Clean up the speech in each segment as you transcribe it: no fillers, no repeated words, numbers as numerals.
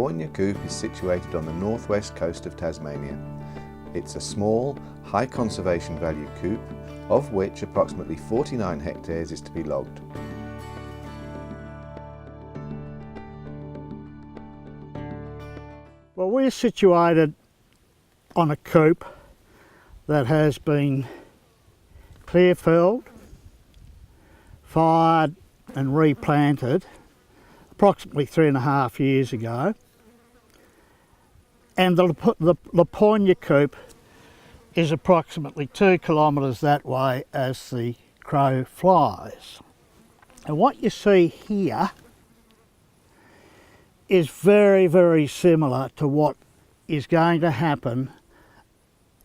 Laponia Coop is situated on the northwest coast of Tasmania. It's a small, high conservation value coop, of which approximately 49 hectares is to be logged. Well, we're situated on a coop that has been clear-felled, fired and replanted approximately 3.5 years ago, and the Laponia Coop is approximately 2 kilometres that way as the crow flies. And what you see here is very, very similar to what is going to happen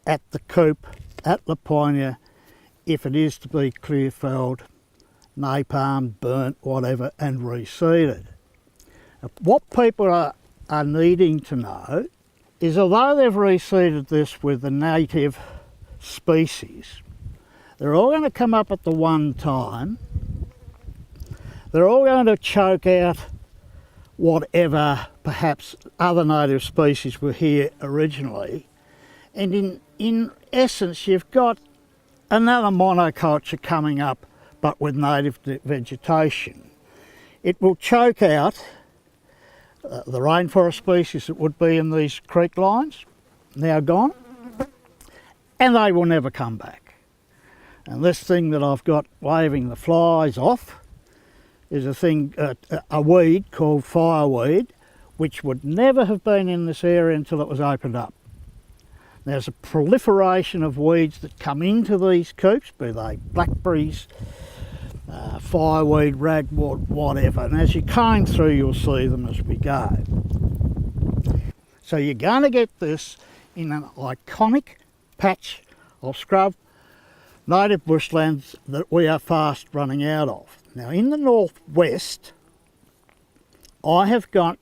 at the coop at Laponia if it is to be clear-felled, napalm, burnt, whatever, and reseeded. What people are needing to know is, although they've reseeded this with the native species, they're all going to come up at the one time. They're all going to choke out whatever perhaps other native species were here originally. And in essence, you've got another monoculture coming up, but with native vegetation. It will choke out the rainforest species that would be in these creek lines, now gone, and they will never come back. And this thing that I've got waving the flies off is a weed called fireweed, which would never have been in this area until it was opened up. There's a proliferation of weeds that come into these coops, be they blackberries, fireweed, ragwort, whatever, and as you comb through you'll see them as we go. So you're going to get this in an iconic patch of scrub native bushlands that we are fast running out of. Now in the northwest I have got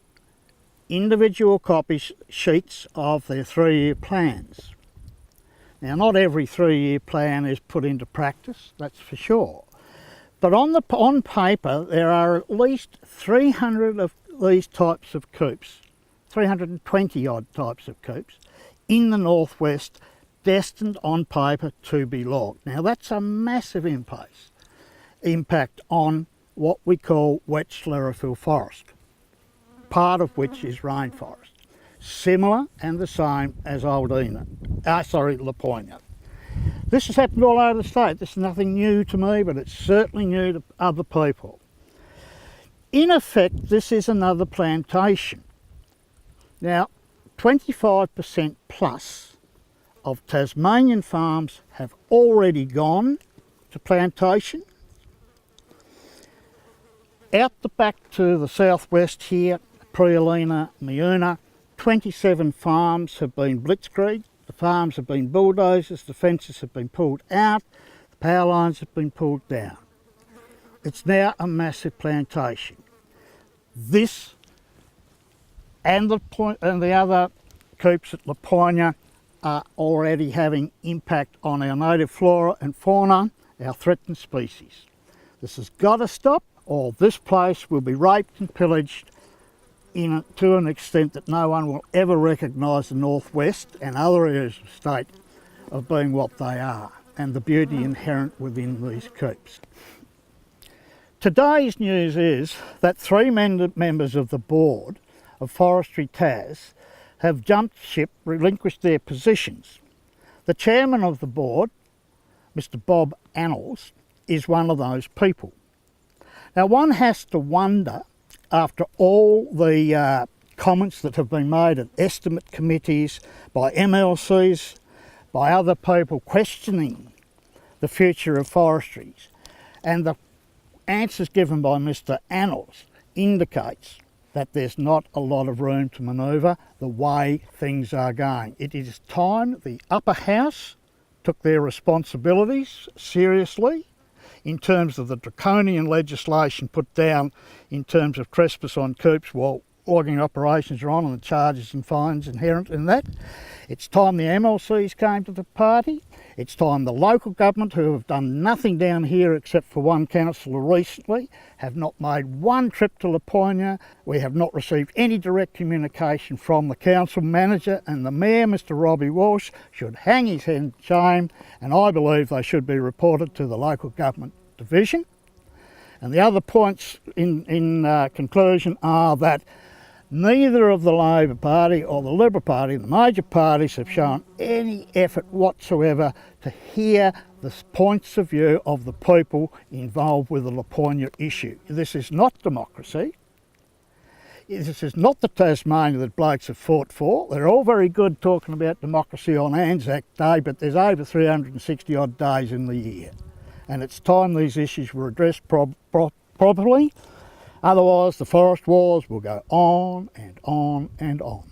individual copy sheets of their 3-year plans. Now not every 3-year plan is put into practice, that's for sure. But on paper, there are at least 300 of these types of coops, 320 odd types of coops, in the northwest, destined on paper to be logged. Now that's a massive impact on what we call wet sclerophyll forest, part of which is rainforest, similar and the same as Laponia. This has happened all over the state. This is nothing new to me, but it's certainly new to other people. In effect, this is another plantation. Now, 25% plus of Tasmanian farms have already gone to plantation. Out the back to the southwest here, Priolina, Miuna, 27 farms have been blitzkrieged. The farms have been bulldozers, the fences have been pulled out, the power lines have been pulled down. It's now a massive plantation. This and the other coops at Laponia are already having impact on our native flora and fauna, our threatened species. This has got to stop, or this place will be raped and pillaged to an extent that no one will ever recognise the northwest and other areas of the state of being what they are, and the beauty inherent within these coops. Today's news is that 3 members of the board of Forestry Tas have jumped ship, relinquished their positions. The chairman of the board, Mr. Bob Annals, is one of those people. Now one has to wonder, after all the comments that have been made at estimate committees, by MLCs, by other people questioning the future of forestries, and the answers given by Mr. Annals indicates that there's not a lot of room to manoeuvre the way things are going. It is time the upper house took their responsibilities seriously in terms of the draconian legislation put down in terms of trespass on coops while logging operations are on and the charges and fines inherent in that. It's time the MLCs came to the party. It's time the local government, who have done nothing down here except for one councillor recently, have not made one trip to Laponia. We have not received any direct communication from the council manager, and the mayor, Mr Robbie Walsh, should hang his head in shame, and I believe they should be reported to the local government division. And the other points in conclusion are that neither of the Labor Party or the Liberal Party, the major parties, have shown any effort whatsoever to hear the points of view of the people involved with the Laponia issue. This is not democracy. This is not the Tasmania that blokes have fought for. They're all very good talking about democracy on Anzac Day, but there's over 360 odd days in the year. And it's time these issues were addressed properly. Otherwise, the forest wars will go on and on and on.